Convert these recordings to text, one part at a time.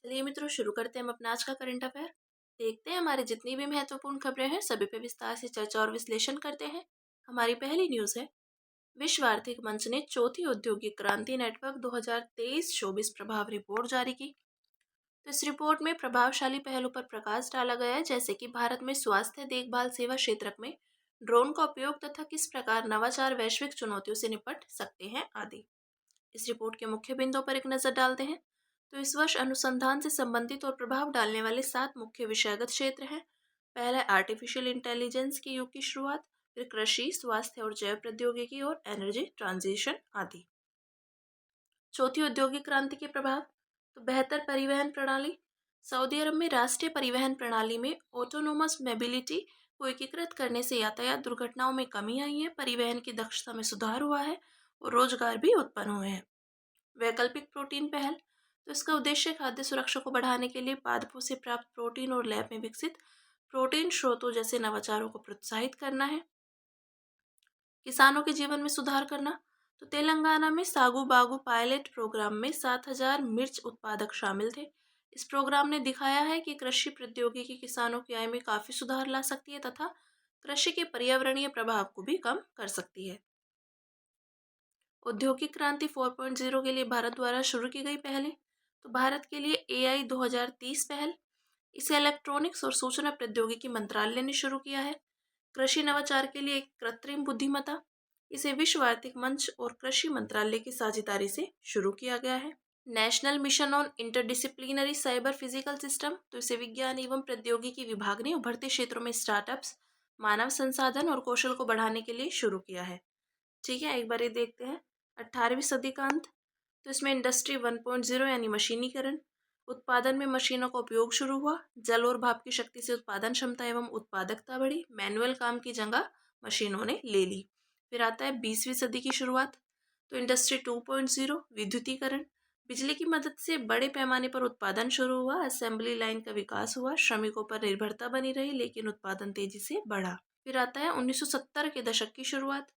चलिए मित्रों, शुरू करते हैं हम अपना आज का करंट अफेयर। देखते हैं हमारी जितनी भी महत्वपूर्ण खबरें हैं सभी पे विस्तार से चर्चा और विश्लेषण करते हैं। हमारी पहली न्यूज़ है, विश्व आर्थिक मंच ने चौथी औद्योगिक क्रांति नेटवर्क 2023-24 प्रभाव रिपोर्ट जारी की। तो इस रिपोर्ट में प्रभावशाली पहलों पर प्रकाश डाला गया है, जैसे कि भारत में स्वास्थ्य देखभाल सेवा क्षेत्र में ड्रोन का उपयोग तथा किस प्रकार नवाचार वैश्विक चुनौतियों से निपट सकते हैं आदि। इस रिपोर्ट के मुख्य बिंदुओं पर एक नज़र डालते हैं। तो इस वर्ष अनुसंधान से संबंधित और प्रभाव डालने वाले 7 मुख्य विषयगत क्षेत्र हैं। पहला है आर्टिफिशियल इंटेलिजेंस के युग की शुरुआत, फिर कृषि, स्वास्थ्य और जैव प्रौद्योगिकी और एनर्जी ट्रांजिशन आदि। चौथी औद्योगिक क्रांति के प्रभाव, तो बेहतर परिवहन प्रणाली। सऊदी अरब में राष्ट्रीय परिवहन प्रणाली में ऑटोनोमस मोबिलिटी को एकीकृत करने से यातायात दुर्घटनाओं में कमी आई है, परिवहन की दक्षता में सुधार हुआ है और रोजगार भी उत्पन्न हुए हैं। वैकल्पिक प्रोटीन पहल, तो इसका उद्देश्य खाद्य सुरक्षा को बढ़ाने के लिए पादपों से प्राप्त प्रोटीन और लैब में विकसित प्रोटीन स्रोतों जैसे नवाचारों को प्रोत्साहित करना है। किसानों के जीवन में सुधार करना, तो तेलंगाना में सागु बागु पायलट प्रोग्राम में 7,000 मिर्च उत्पादक शामिल थे। इस प्रोग्राम ने दिखाया है कि कृषि प्रौद्योगिकी किसानों की आय में काफ़ी सुधार ला सकती है तथा कृषि के पर्यावरणीय प्रभाव को भी कम कर सकती है। औद्योगिक क्रांति 4.0 के लिए भारत द्वारा शुरू की गई पहलें, तो भारत के लिए AI 2030 पहल, इसे इलेक्ट्रॉनिक्स और सूचना प्रौद्योगिकी मंत्रालय ने शुरू किया है। कृषि नवाचार के लिए एक कृत्रिम बुद्धिमत्ता, इसे विश्व आर्थिक मंच और कृषि मंत्रालय की साझेदारी से शुरू किया गया है। National mission on interdisciplinary cyber physical system, तो इसे विज्ञान एवं प्रौद्योगिकी विभाग ने उभरते क्षेत्रों में स्टार्टअप्स, मानव संसाधन और कौशल को बढ़ाने के लिए शुरू किया है। ठीक है, एक बार ये देखते हैं 18वीं सदी का अंत। तो इसमें इंडस्ट्री 1.0 यानी मशीनीकरण, उत्पादन में मशीनों का उपयोग शुरू हुआ, जल और भाप की शक्ति से उत्पादन क्षमता एवं उत्पादकता बढ़ी, मैनुअल काम की जगह मशीनों ने ले ली। फिर आता है 20वीं सदी की शुरुआत, तो इंडस्ट्री 2.0 विद्युतीकरण, बिजली की मदद से बड़े पैमाने पर उत्पादन शुरू हुआ, असेंबली लाइन का विकास हुआ, श्रमिकों पर निर्भरता बनी रही लेकिन उत्पादन तेजी से बढ़ा। फिर आता है 1970 के दशक की शुरुआत,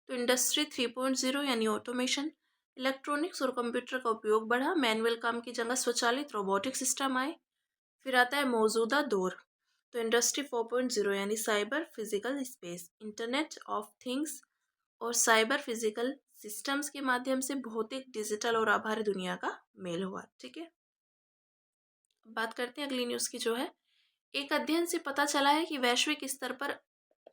तो इंडस्ट्री 3.0 यानी ऑटोमेशन, इलेक्ट्रॉनिक्स और कंप्यूटर का उपयोग बढ़ा, मैनुअल काम की जगह स्वचालित रोबोटिक सिस्टम आए। फिर आता है मौजूदा दौर, तो इंडस्ट्री 4.0 यानी cyber physical space, internet of things और साइबर फिजिकल सिस्टम्स के माध्यम से भौतिक, डिजिटल और आभासी दुनिया का मेल हुआ। ठीक है, अब बात करते हैं अगली न्यूज़ की, जो है, एक अध्ययन से पता चला है कि वैश्विक स्तर पर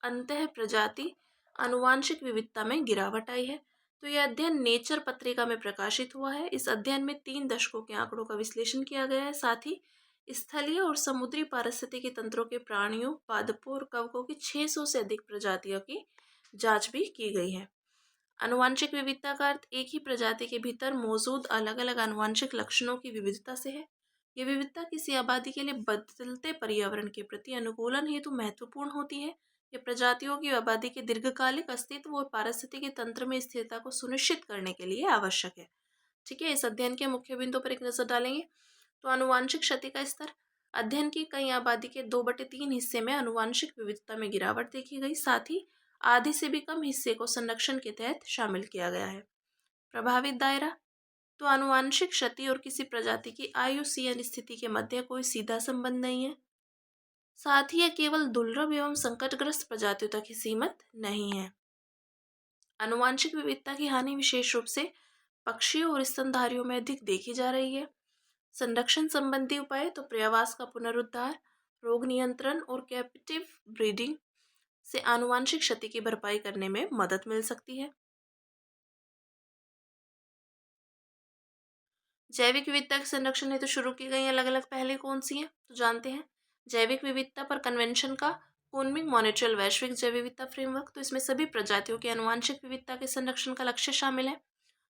अंतः प्रजाति आनुवांशिक विविधता में गिरावट आई है। तो यह अध्ययन नेचर पत्रिका में प्रकाशित हुआ है। इस अध्ययन में 3 दशकों के आंकड़ों का विश्लेषण किया गया है, साथ ही स्थलीय और समुद्री पारिस्थितिकी तंत्रों के प्राणियों, पादपों और कवकों की 600 से अधिक प्रजातियों की जांच भी की गई है। आनुवांशिक विविधता का अर्थ एक ही प्रजाति के भीतर मौजूद अलग अलग आनुवांशिक लक्षणों की विविधता से है। ये विविधता किसी आबादी के लिए बदलते पर्यावरण के प्रति अनुकूलन हेतु महत्वपूर्ण होती है। ये प्रजातियों की आबादी के दीर्घकालिक अस्तित्व और पारिस्थितिकी तंत्र में स्थिरता को सुनिश्चित करने के लिए आवश्यक है। ठीक है, इस अध्ययन के मुख्य बिंदुओं पर एक नजर डालेंगे। तो आनुवांशिक क्षति का स्तर, अध्ययन की कई आबादी के 2/3 हिस्से में आनुवांशिक विविधता में गिरावट देखी गई, साथ ही आधे से भी कम हिस्से को संरक्षण के तहत शामिल किया गया है। प्रभावित दायरा, तो आनुवांशिक क्षति और किसी प्रजाति की IUCN स्थिति के मध्य कोई सीधा संबंध नहीं है, साथ ही यह केवल दुर्लभ एवं संकटग्रस्त प्रजातियों तक ही सीमित नहीं है। आनुवांशिक विविधता की हानि विशेष रूप से पक्षियों और स्तनधारियों में अधिक देखी जा रही है। संरक्षण संबंधी उपाय, तो पर्यावास का पुनरुद्धार, रोग नियंत्रण और कैप्टिव ब्रीडिंग से आनुवांशिक क्षति की भरपाई करने में मदद मिल सकती है। जैविक विविधता के संरक्षण हेतु शुरू की गई अलग अलग पहलें कौन सी हैं, तो जानते हैं। जैविक विविधता पर कन्वेंशन का कूनमिंग मॉनिट्रियल वैश्विक जैव विविधता फ्रेमवर्क, तो इसमें सभी प्रजातियों की आनुवांशिक विविधता के संरक्षण का लक्ष्य शामिल है।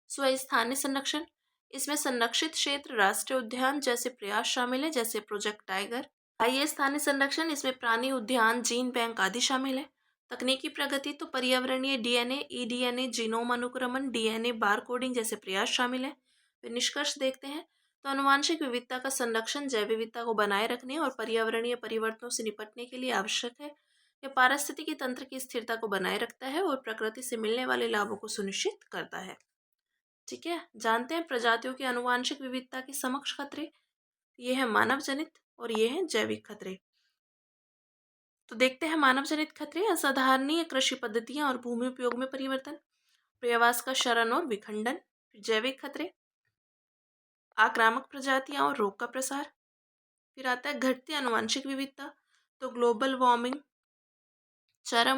स्थानीय संरक्षण, इसमें संरक्षित क्षेत्र, राष्ट्रीय उद्यान जैसे प्रयास शामिल है, जैसे प्रोजेक्ट टाइगर। स्थायी स्थानीय संरक्षण, इसमें प्राणी उद्यान, जीन बैंक आदि शामिल है। तकनीकी प्रगति, तो पर्यावरणीय DNA, eDNA, जीनोम अनुक्रमण, DNA बार कोडिंग जैसे प्रयास शामिल है। फिर निष्कर्ष देखते हैं। तो आनुवांशिक विविधता का संरक्षण जैव विविधता को बनाए रखने और पर्यावरणीय परिवर्तनों से निपटने के लिए आवश्यक है। यह पारिस्थितिकी तंत्र की स्थिरता को बनाए रखता है और प्रकृति से मिलने वाले लाभों को सुनिश्चित करता है। ठीक है, जानते हैं प्रजातियों की आनुवांशिक विविधता के समक्ष खतरे। ये है मानव जनित और ये है जैविक खतरे। तो देखते हैं मानव जनित खतरे। असाधारणीय कृषि पद्धतियां और भूमि उपयोग में परिवर्तन, पर्यावरण का क्षरण और विखंडन। फिर जैविक खतरे, आक्रामक प्रजातियां और रोग का प्रसार। फिर आता है घटती आनुवंशिक विविधता, तो ग्लोबल वार्मिंग, चरम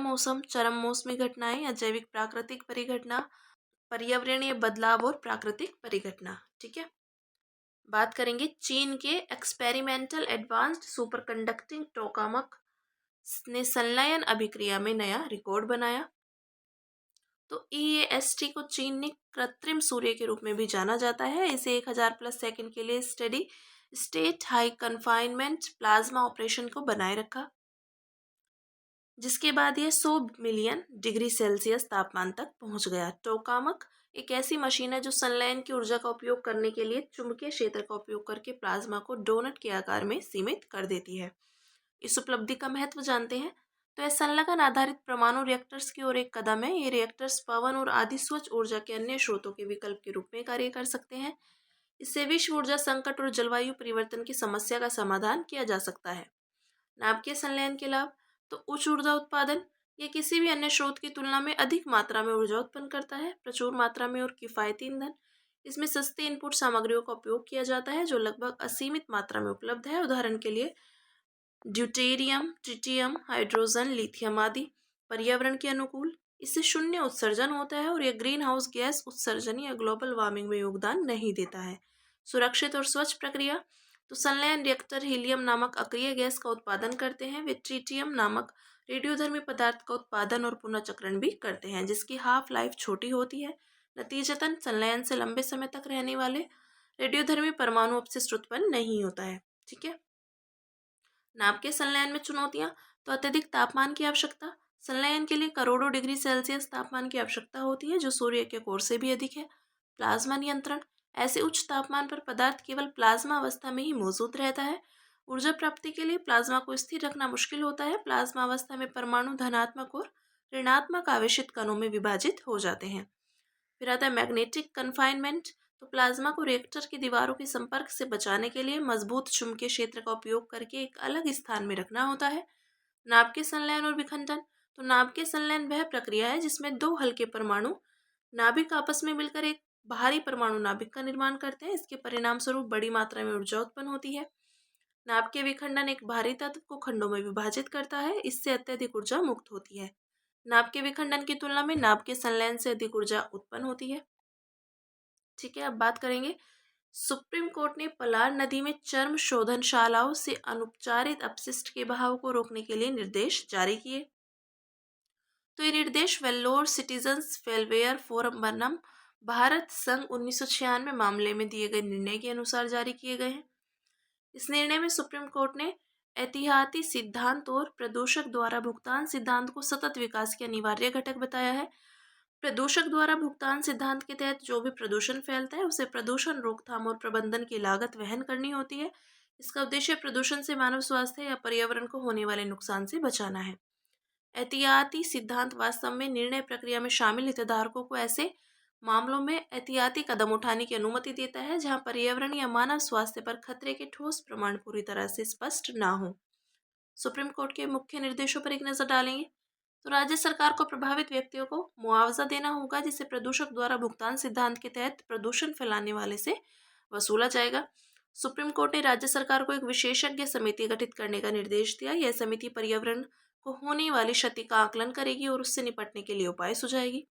मौसमी घटनाएं या जैविक प्राकृतिक परिघटना, पर्यावरणीय बदलाव और प्राकृतिक परिघटना। ठीक है, बात करेंगे चीन के experimental advanced super conducting tokamak ने संलयन अभिक्रिया में नया रिकॉर्ड बनाया। तो EAST को चीन ने कृत्रिम सूर्य के रूप में भी जाना जाता है। इसे 1000+ सेकंड के लिए steady state high confinement plasma operation को बनाए रखा, जिसके बाद यह 100 मिलियन डिग्री सेल्सियस तापमान तक पहुंच गया। टोकामक एक ऐसी मशीन है जो संलयन की ऊर्जा का उपयोग करने के लिए चुंबकीय क्षेत्र का उपयोग करके प्लाज्मा को डोनट के आकार में सीमित कर देती है। इस उपलब्धि का महत्व जानते हैं तो यह संलग्न आधारित परमाणु रिएक्टर्स की ओर एक कदम है। ये रिएक्टर्स पवन और आदि स्वच्छ ऊर्जा के अन्य स्रोतों के विकल्प के रूप में कार्य कर सकते हैं। इससे विश्व ऊर्जा संकट और जलवायु परिवर्तन की समस्या का समाधान किया जा सकता है। नाभिकीय संलयन के लाभ, तो उच्च ऊर्जा उत्पादन, ये किसी भी अन्य स्रोत की तुलना में अधिक मात्रा में ऊर्जा उत्पन्न करता है। प्रचुर मात्रा में और किफायती ईंधन, इसमें सस्ते इनपुट सामग्रियों का उपयोग किया जाता है जो लगभग असीमित मात्रा में उपलब्ध है। उदाहरण के लिए ड्यूटेरियम, ट्रिटियम, हाइड्रोजन, लिथियम आदि। पर्यावरण के अनुकूल, इससे शून्य उत्सर्जन होता है और यह ग्रीन हाउस गैस उत्सर्जन या ग्लोबल वार्मिंग में योगदान नहीं देता है। सुरक्षित और स्वच्छ प्रक्रिया, तो संलयन रिएक्टर हीलियम नामक अक्रिय गैस का उत्पादन करते हैं। वे ट्रिटियम नामक रेडियोधर्मी पदार्थ का उत्पादन और पुनर्चक्रण भी करते हैं, जिसकी हाफ लाइफ छोटी होती है। नतीजतन संलयन से लंबे समय तक रहने वाले रेडियोधर्मी परमाणु अपशिष्ट उत्पन्न नहीं होता है। ठीक है, नाभिकीय संलयन में चुनौतियां, तो अत्यधिक तापमान की आवश्यकता। संलयन के लिए करोड़ों डिग्री सेल्सियस तापमान की आवश्यकता होती है, जो सूर्य के कोर से भी अधिक है। प्लाज्मा नियंत्रण, ऐसे उच्च तापमान पर पदार्थ केवल प्लाज्मा अवस्था में ही मौजूद रहता है। ऊर्जा प्राप्ति के लिए प्लाज्मा को स्थिर रखना मुश्किल होता है। प्लाज्मा अवस्था में परमाणु धनात्मक और ऋणात्मक आवेशित कणों में विभाजित हो जाते हैं। फिर आता है मैग्नेटिक कन्फाइनमेंट, तो प्लाज्मा को रिएक्टर की दीवारों के संपर्क से बचाने के लिए मजबूत चुंबकीय क्षेत्र का उपयोग करके एक अलग स्थान में रखना होता है। नाभिकीय संलयन और विखंडन, तो नाभिकीय संलयन वह प्रक्रिया है जिसमें दो हल्के परमाणु नाभिक आपस में मिलकर एक भारी परमाणु नाभिक का निर्माण करते हैं। इसके परिणाम स्वरूप बड़ी मात्रा में ऊर्जा उत्पन्न होती है। नाभिकीय विखंडन एक भारी तत्व को खंडों में विभाजित करता है, इससे अत्यधिक ऊर्जा मुक्त होती है। नाभिकीय विखंडन की तुलना में नाभिकीय संलयन से अधिक ऊर्जा उत्पन्न होती है। ठीक है, अब बात करेंगे सुप्रीम कोर्ट ने पलार नदी में चर्म शोधनशालाओं से अनुपचारित अपशिष्ट के बहाव को रोकने के लिए निर्देश जारी किए। तो ये निर्देश वेल्लोर सिटीजन्स वेलफेयर फोरम बनाम भारत संघ 1996 मामले में दिए गए निर्णय के अनुसार जारी किए गए हैं। इस निर्णय में सुप्रीम कोर्ट ने एहतियाती सिद्धांत और प्रदूषक द्वारा भुगतान सिद्धांत को सतत विकास के अनिवार्य घटक बताया है। प्रदूषक द्वारा भुगतान सिद्धांत के तहत जो भी प्रदूषण फैलता है उसे प्रदूषण रोकथाम और प्रबंधन की लागत वहन करनी होती है। इसका उद्देश्य प्रदूषण से मानव स्वास्थ्य या पर्यावरण को होने वाले नुकसान से बचाना है। एहतियाती सिद्धांत वास्तव में निर्णय प्रक्रिया में शामिल हितधारकों को ऐसे मामलों में एहतियाती कदम उठाने की अनुमति देता है जहां पर्यावरण या मानव स्वास्थ्य पर खतरे के ठोस प्रमाण पूरी तरह से स्पष्ट ना हो। सुप्रीम कोर्ट के मुख्य निर्देशों पर एक नजर डालेंगे तो राज्य सरकार को प्रभावित व्यक्तियों को मुआवजा देना होगा, जिसे प्रदूषक द्वारा भुगतान सिद्धांत के तहत प्रदूषण फैलाने वाले से वसूला जाएगा। सुप्रीम कोर्ट ने राज्य सरकार को एक विशेषज्ञ समिति गठित करने का निर्देश दिया। यह समिति पर्यावरण को होने वाली क्षति का आकलन करेगी और उससे निपटने के लिए उपाय सुझाएगी।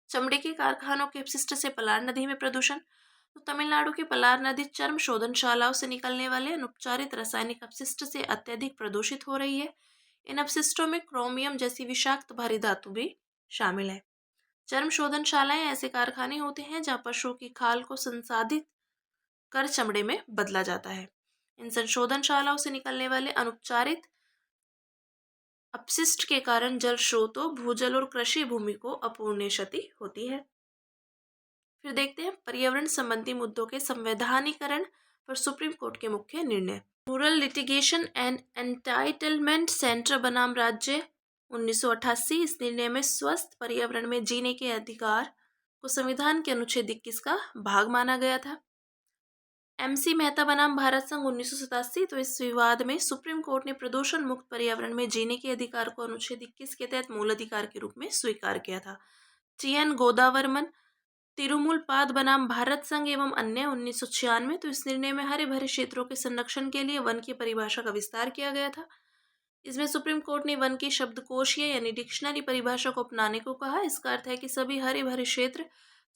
चमड़े के कारखानों के अपशिष्ट से पलार नदी में प्रदूषण, तो तमिलनाडु की पलार नदी चर्म शोधनशालाओं से निकलने वाले अनुपचारित रासायनिक अपशिष्ट से अत्यधिक प्रदूषित हो रही है। इन अपशिष्टों में क्रोमियम जैसी विषाक्त भारी धातु भी शामिल है। चर्म शोधनशालाएं ऐसे कारखाने होते हैं जहां पशुओं की खाल को संसाधित कर चमड़े में बदला जाता है। इन संशोधनशालाओं से निकलने वाले अनुपचारित अपशिष्ट के कारण जल स्रोतों, भूजल और कृषि भूमि को अपूर्णीय क्षति होती है। फिर देखते हैं पर्यावरण संबंधी मुद्दों के संवैधानिकरण पर सुप्रीम कोर्ट के मुख्य निर्णय। Rural litigation and entitlement centre बनाम राज्य 1988, इस निर्णय में स्वस्थ पर्यावरण में जीने के अधिकार को संविधान के अनुच्छेद 21 का भाग माना गया था। MC मेहता बनाम भारत संघ 1987। तो इस विवाद में सुप्रीम कोर्ट ने प्रदूषण मुक्त पर्यावरण में जीने के अधिकार को अनुच्छेद 21 के तहत मूल अधिकार के रूप में स्वीकार किया था। TN गोदावरमन तिरुमुलपाद बनाम भारत संघ एवं अन्य 1996। तो इस निर्णय में हरे भरे क्षेत्रों के संरक्षण के लिए वन की परिभाषा का विस्तार किया गया था। इसमें सुप्रीम कोर्ट ने वन की शब्दकोशीय यानी डिक्शनरी परिभाषा को अपनाने को कहा। इसका अर्थ है कि सभी हरे भरे क्षेत्र,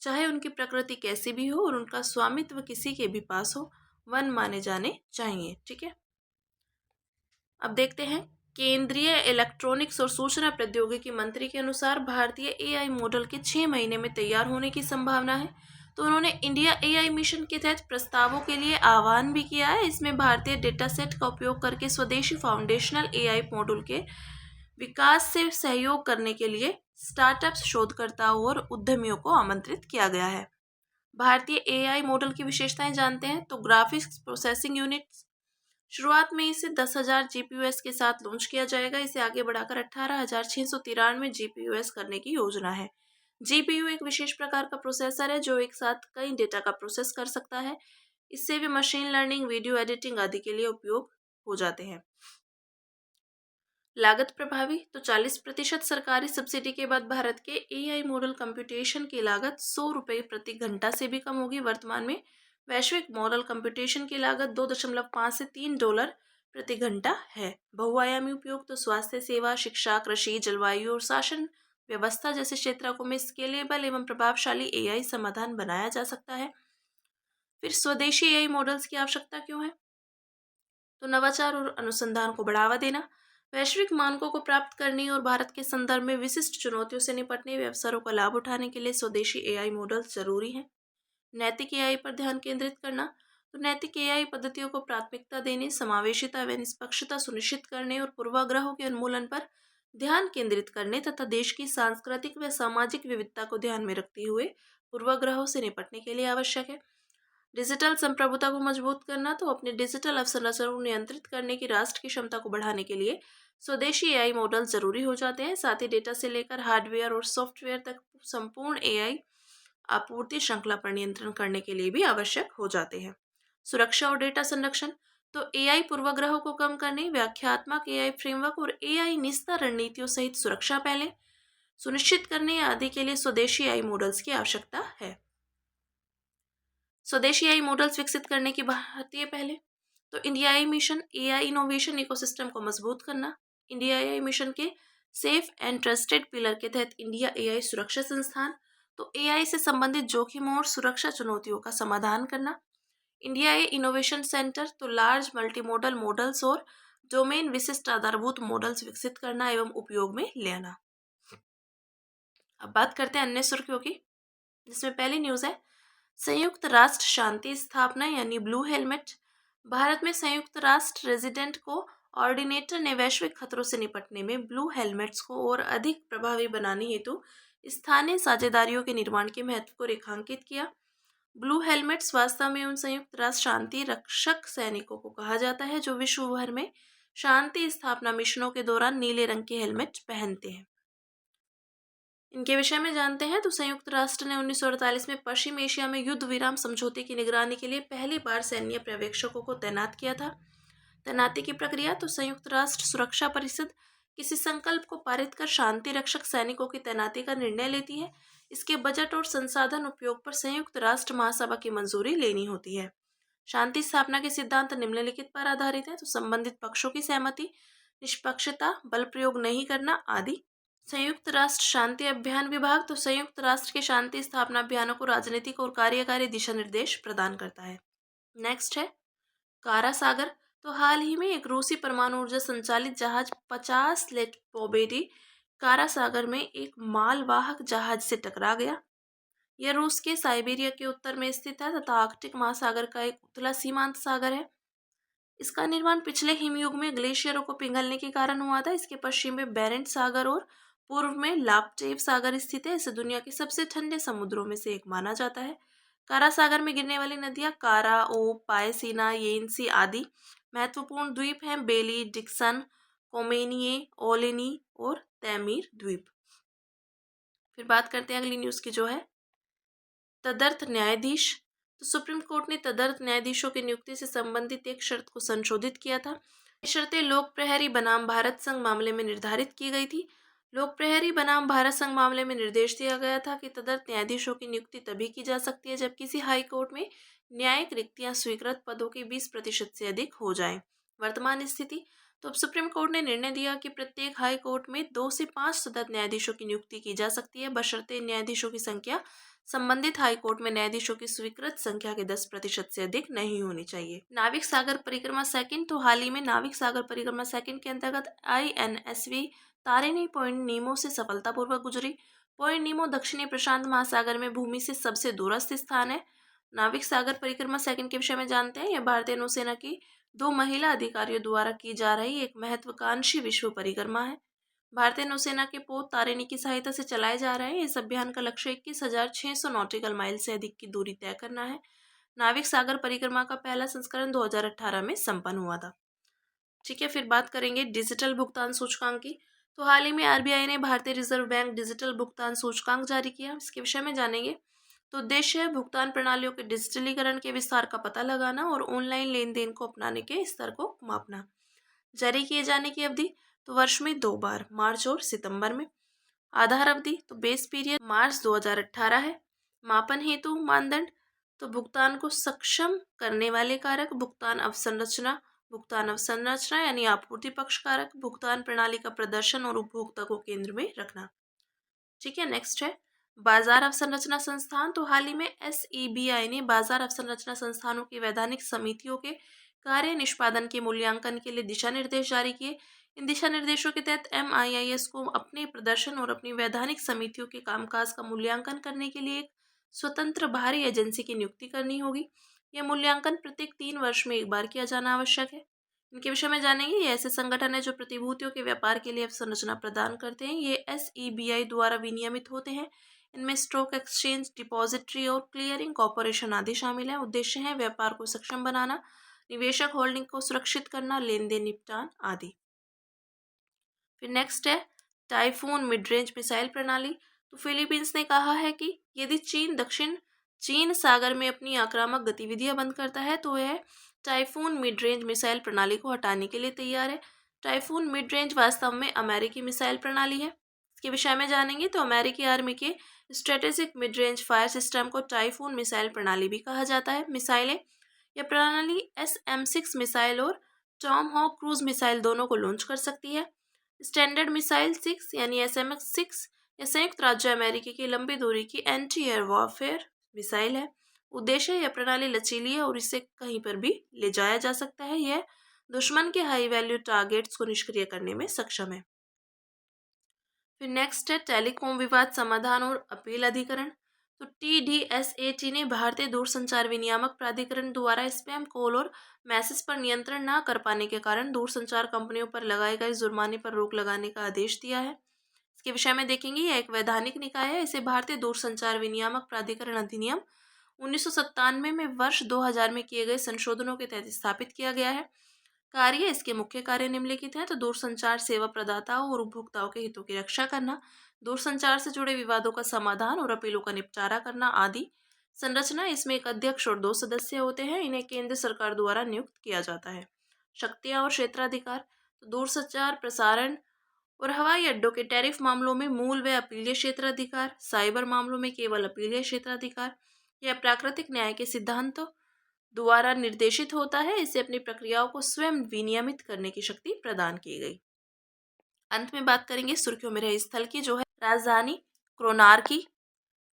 चाहे उनकी प्रकृति कैसी भी हो और उनका स्वामित्व किसी के भी पास हो, वन माने जाने चाहिए। ठीक है, अब देखते हैं। केंद्रीय इलेक्ट्रॉनिक्स और सूचना प्रौद्योगिकी मंत्री के अनुसार भारतीय AI मॉडल के 6 महीने में तैयार होने की संभावना है। तो उन्होंने इंडिया AI मिशन के तहत प्रस्तावों के लिए आह्वान भी किया है। इसमें भारतीय डेटा सेट का उपयोग करके स्वदेशी फाउंडेशनल AI मॉड्यूल के विकास से सहयोग करने के लिए स्टार्टअप्स, शोधकर्ताओं और उद्यमियों को आमंत्रित किया गया है। भारतीय AI मॉडल की विशेषताएं जानते हैं। तो ग्राफिक्स प्रोसेसिंग यूनिट शुरुआत में इसे 10,000 GPUs के साथ लॉन्च किया जाएगा। इसे आगे बढ़ाकर 18,693 GPUs करने की योजना है। GPU एक विशेष प्रकार का प्रोसेसर है जो एक साथ कई डेटा का प्रोसेस कर सकता है। इससे भी मशीन लर्निंग, वीडियो एडिटिंग आदि के लिए उपयोग हो जाते हैं। लागत प्रभावी। तो 40% सरकारी सब्सिडी के बाद भारत के AI मॉडल कंप्यूटेशन की लागत ₹100 प्रति घंटा से भी कम होगी। वर्तमान में वैश्विक मॉडल कंप्यूटेशन की लागत $2.5 से $3 प्रति घंटा है। बहुआयामी उपयोग। तो स्वास्थ्य सेवा, शिक्षा, कृषि, जलवायु और शासन व्यवस्था जैसे क्षेत्रों में स्केलेबल एवं प्रभावशाली AI समाधान बनाया जा सकता है। फिर स्वदेशी AI मॉडल्स की आवश्यकता क्यों है? तो नवाचार और अनुसंधान को बढ़ावा देना, वैश्विक मानकों को प्राप्त करने और भारत के संदर्भ में विशिष्ट चुनौतियों से निपटने हुए अवसरों का लाभ उठाने के लिए स्वदेशी AI मॉडल्स जरूरी हैं। नैतिक AI पर ध्यान केंद्रित करना। तो नैतिक AI पद्धतियों को प्राथमिकता देने, समावेशिता व निष्पक्षता सुनिश्चित करने और पूर्वाग्रहों के उन्मूलन पर ध्यान केंद्रित करने तथा देश की सांस्कृतिक व सामाजिक विविधता को ध्यान में रखते हुए पूर्वाग्रहों से निपटने के लिए आवश्यक है। डिजिटल संप्रभुता को मजबूत करना। तो अपने डिजिटल अवसंरचना को नियंत्रित करने की राष्ट्र की क्षमता को बढ़ाने के लिए स्वदेशी AI मॉडल जरूरी हो जाते हैं। साथ ही डेटा से लेकर हार्डवेयर और सॉफ्टवेयर तक संपूर्ण AI आपूर्ति श्रृंखला पर नियंत्रण करने के लिए भी आवश्यक हो जाते हैं। सुरक्षा और डेटा संरक्षण। तो AI पूर्वाग्रहों को कम करने, व्याख्यात्मक AI फ्रेमवर्क और AI निस्ता रणनीतियों सहित सुरक्षा पहले सुनिश्चित करने आदि के लिए स्वदेशी AI मॉडल्स की आवश्यकता है। स्वदेशी AI मॉडल्स विकसित करने की भारतीय पहले। तो India AI mission AI innovation ecosystem को मजबूत करना। इंडिया AI मिशन के सेफ एंड ट्रस्टेड पिलर के तहत इंडिया AI सुरक्षा संस्थान, तो AI से संबंधित जोखिमों और सुरक्षा चुनौतियों का समाधान करना। इंडिया AI इनोवेशन सेंटर, तो लार्ज मल्टीमोडल मॉडल्स और डोमेन विशिष्ट आधारभूत मॉडल्स विकसित करना एवं उपयोग में लेना। अब बात करते हैं अन्य सुर्खियों की, जिसमें पहली न्यूज़ है संयुक्त राष्ट्र शांति स्थापना यानी ब्लू हेलमेट। भारत में संयुक्त राष्ट्र रेजिडेंट कोऑर्डिनेटर ने वैश्विक खतरों से निपटने में ब्लू हेलमेट्स को और अधिक प्रभावी बनाने हेतु स्थानीय साझेदारियों के निर्माण के महत्व को रेखांकित किया। ब्लू हेलमेट्स वास्तव में उन संयुक्त राष्ट्र शांति रक्षक सैनिकों को कहा जाता है जो विश्व भर में शांति स्थापना मिशनों के दौरान नीले रंग के हेलमेट पहनते हैं। इनके विषय में जानते हैं। तो संयुक्त राष्ट्र ने 1948 में पश्चिम एशिया में युद्ध विराम समझौते की निगरानी के लिए पहली बार सैन्य पर्यवेक्षकों को तैनात किया था। तैनाती की प्रक्रिया। तो संयुक्त राष्ट्र सुरक्षा परिषद किसी संकल्प को पारित कर शांति रक्षक सैनिकों की तैनाती का निर्णय लेती है। इसके बजट और संसाधन उपयोग पर संयुक्त राष्ट्र महासभा की मंजूरी लेनी होती है। शांति स्थापना के सिद्धांत निम्नलिखित पर आधारित है। तो संबंधित पक्षों की सहमति, निष्पक्षता, बल प्रयोग नहीं करना आदि। संयुक्त राष्ट्र शांति अभियान विभाग, तो संयुक्त राष्ट्र के शांति स्थापना अभियानों को राजनीतिक और कार्यकारी दिशा निर्देश प्रदान करता है। नेक्स्ट है कारा सागर। तो हाल ही में एक रूसी परमाणु ऊर्जा संचालित जहाज 50 लेटपोबेरी कारा सागर में एक मालवाहक जहाज से टकरा गया। यह रूस के साइबेरिया के उत्तर में स्थित है तथा आर्कटिक महासागर का एक उथला सीमांत सागर है। इसका निर्माण पिछले हिमयुग में ग्लेशियरों को पिघलने के कारण हुआ था। इसके पश्चिम में बेरेंट सागर और पूर्व में लाप्टेव सागर स्थित है। इसे दुनिया के सबसे ठंडे समुद्रों में से एक माना जाता है। कारा सागर में गिरने वाली नदियां कारा, ओब, पायसीना, येनसी आदि। महत्वपूर्ण द्वीप हैं बेली, डिक्सन, कोमेनिये, ओलेनी और तैमीर द्वीप। फिर बात करते हैं अगली न्यूज़ की, जो है तदर्थ न्यायाधीश। तो सुप्रीम कोर्ट ने तदर्थ न्यायाधीशों की नियुक्ति से संबंधित एक शर्त को संशोधित किया था। ये शर्तें लोक प्रहरी बनाम भारत संघ मामले में निर्धारित की गई थी। लोक प्रहरी बनाम भारत संघ मामले में निर्देश दिया गया था कि तदर्थ न्यायाधीशों की नियुक्ति तभी की जा सकती है जब किसी हाई कोर्ट में न्यायिक रिक्तियां स्वीकृत पदों के 20% से अधिक हो जाए। वर्तमान स्थिति, तो अब सुप्रीम कोर्ट ने निर्णय दिया कि प्रत्येक हाई कोर्ट में 2 से 5 तदर्थ न्यायाधीशों की नियुक्ति की जा सकती है, बशर्ते न्यायाधीशों की संख्या संबंधित हाई कोर्ट में न्यायाधीशों की स्वीकृत संख्या के 10% से अधिक नहीं होनी चाहिए। नाविक सागर परिक्रमा सेकंड, तो हाल ही में नाविक सागर परिक्रमा सेकंड के अंतर्गत INSV तारिणी पॉइंट नीमो से सफलतापूर्वक गुजरी। पॉइंट नीमो दक्षिणी प्रशांत महासागर में भूमि से सबसे दूरस्थ स्थान है। नाविक सागर परिक्रमा सेकंड के विषय में जानते हैं। यह भारतीय नौसेना की 2 महिला अधिकारियों द्वारा की जा रही एक महत्वाकांक्षी विश्व परिक्रमा है। भारतीय नौसेना के पोत तारिणी की सहायता से चलाए जा रहे हैं। इस अभियान का लक्ष्य 21,600 नॉटिकल माइल से अधिक की दूरी तय करना है। नाविक सागर परिक्रमा का पहला संस्करण 2018 में संपन्न हुआ था। ठीक है, फिर बात करेंगे डिजिटल भुगतान सूचकांक की। तो हाल ही में RBI ने भारतीय रिजर्व बैंक डिजिटल भुगतान सूचकांक जारी किया। इसके विषय में जानेंगे। तो उद्देश्य है भुगतान प्रणालियों के डिजिटलीकरण के विस्तार का पता लगाना और ऑनलाइन लेन देन को अपनाने के स्तर को मापना। जारी किए जाने की अवधि, तो वर्ष में 2 बार, मार्च और सितंबर में। आधार अवधि, तो बेस पीरियड मार्च 2018 है। मापन हेतु मानदंड, तो भुगतान को सक्षम करने वाले कारक, भुगतान अवसंरचना यानी आपूर्ति पक्ष कारक, भुगतान प्रणाली का प्रदर्शन और उपभोक्ता को केंद्र में रखना। ठीक है, नेक्स्ट है बाजार अवसंरचना संस्थान। तो हाल ही में SEBI ने बाजार अवसंरचना संस्थानों की वैधानिक समितियों के कार्य निष्पादन के मूल्यांकन के लिए दिशा निर्देश जारी किए। इन दिशा निर्देशों के तहत MIIS को अपने प्रदर्शन और अपनी वैधानिक समितियों के कामकाज का मूल्यांकन करने के लिए एक स्वतंत्र बाहरी एजेंसी की नियुक्ति करनी होगी। यह मूल्यांकन प्रत्येक 3 वर्ष में एक बार किया जाना आवश्यक है। इनके विषय में जानेंगे। ये ऐसे संगठन है जो प्रतिभूतियों के व्यापार के लिए अवसंरचना प्रदान करते हैं। ये SEBI द्वारा विनियमित होते हैं। इनमें स्टॉक एक्सचेंज, डिपॉजिटरी और क्लियरिंग कॉरपोरेशन आदि शामिल है। उद्देश्य है व्यापार को सक्षम बनाना, निवेशक होल्डिंग को सुरक्षित करना, लेन देन निपटान आदि। फिर नेक्स्ट है टाइफून मिड रेंज मिसाइल प्रणाली। तो फिलीपींस ने कहा है कि यदि चीन दक्षिण चीन सागर में अपनी आक्रामक गतिविधियां बंद करता है तो वह टाइफून मिड रेंज मिसाइल प्रणाली को हटाने के लिए तैयार है। टाइफून मिड रेंज वास्तव में अमेरिकी मिसाइल प्रणाली है। इसके विषय में जानेंगे। तो अमेरिकी आर्मी के strategic mid range fire system को टाइफून मिसाइल प्रणाली भी कहा जाता है। मिसाइलें, यह प्रणाली SM-6 मिसाइल और टॉम हॉक क्रूज मिसाइल दोनों को लॉन्च कर सकती है। स्टैंडर्ड मिसाइल 6 यानी SMX-6 या संयुक्त राज्य अमेरिका की लंबी दूरी की एंटी एयर वॉरफेयर मिसाइल है। उद्देश्य, यह प्रणाली लचीली है और इसे कहीं पर भी ले जाया जा सकता है। यह दुश्मन के हाई वैल्यू टारगेट्स को निष्क्रिय करने में सक्षम है। फिर नेक्स्ट है टेलीकॉम विवाद समाधान और अपील अधिकरण। तो TDSAT ने भारतीय दूरसंचार विनियामक प्राधिकरण द्वारा स्पैम कॉल और मैसेज पर नियंत्रण न कर पाने के कारण दूरसंचार कंपनियों पर लगाए गए जुर्माने पर रोक लगाने का आदेश दिया है। इसके विषय में देखेंगे। यह एक वैधानिक निकाय है। इसे भारतीय दूरसंचार विनियामक प्राधिकरण अधिनियम 1997 में वर्ष 2000 में किए गए संशोधनों के तहत स्थापित किया गया है। कार्य, इसके मुख्य कार्य निम्नलिखित हैं। तो दूरसंचार सेवा प्रदाताओं और उपभोक्ताओं के हितों की रक्षा करना, दूरसंचार से जुड़े विवादों का समाधान और अपीलों का निपटारा करना आदि। संरचना, इसमें एक अध्यक्ष और 2 सदस्य होते हैं। इन्हें केंद्र सरकार द्वारा नियुक्त किया जाता है। शक्तियां और क्षेत्राधिकार, तो दूरसंचार, प्रसारण और हवाई अड्डों के टैरिफ मामलों में मूल व अपीलीय क्षेत्राधिकार, साइबर मामलों में केवल अपीलीय क्षेत्राधिकार। यह प्राकृतिक न्याय के सिद्धांतों द्वारा निर्देशित होता है। इसे अपनी प्रक्रियाओं को स्वयं विनियमित करने की शक्ति प्रदान की गई। अंत में बात करेंगे सुर्खियों में रहे स्थल की, जो है राजधानी क्रोनार की।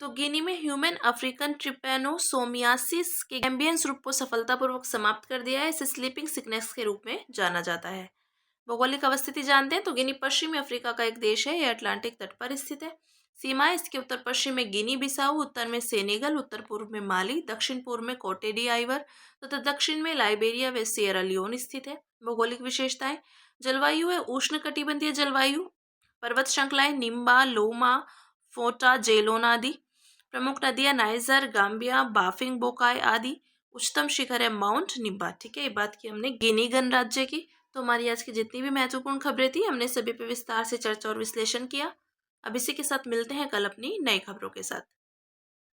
तो गिनी में ह्यूमन अफ्रीकन ट्रिपेनोसोमियासिस के एम्बियंस रूप को सफलतापूर्वक समाप्त कर दिया है। इसे स्लीपिंग सिकनेस के रूप में जाना जाता है। भौगोलिक अवस्थिति जानते हैं। तो गिनी पश्चिमी अफ्रीका का एक देश है। यह अटलांटिक तट पर स्थित है। सीमाएं, इसके उत्तर पश्चिम में गिनी बिसाऊ, उत्तर में सेनेगल, उत्तर पूर्व में माली, दक्षिण पूर्व में कोटे डी आइवर तथा दक्षिण में लाइबेरिया व सिएरा लियोन स्थित है। भौगोलिक विशेषताएं, जलवायु है उष्णकटिबंधीय जलवायु, पर्वत श्रृंखलाएं निम्बा, लोमा, फोटा, जेलोन आदि। प्रमुख नदियां नाइजर, गाम्बिया, बाफिंग बोकाई आदि। उच्चतम शिखर है माउंट निब्बा। ठीक है, ये बात की हमने गिनी गणराज्य की। तो हमारी आज की जितनी भी महत्वपूर्ण खबरें थी, हमने सभी पे विस्तार से चर्चा और विश्लेषण किया। अब इसी के साथ मिलते हैं कल अपनी नई खबरों के साथ।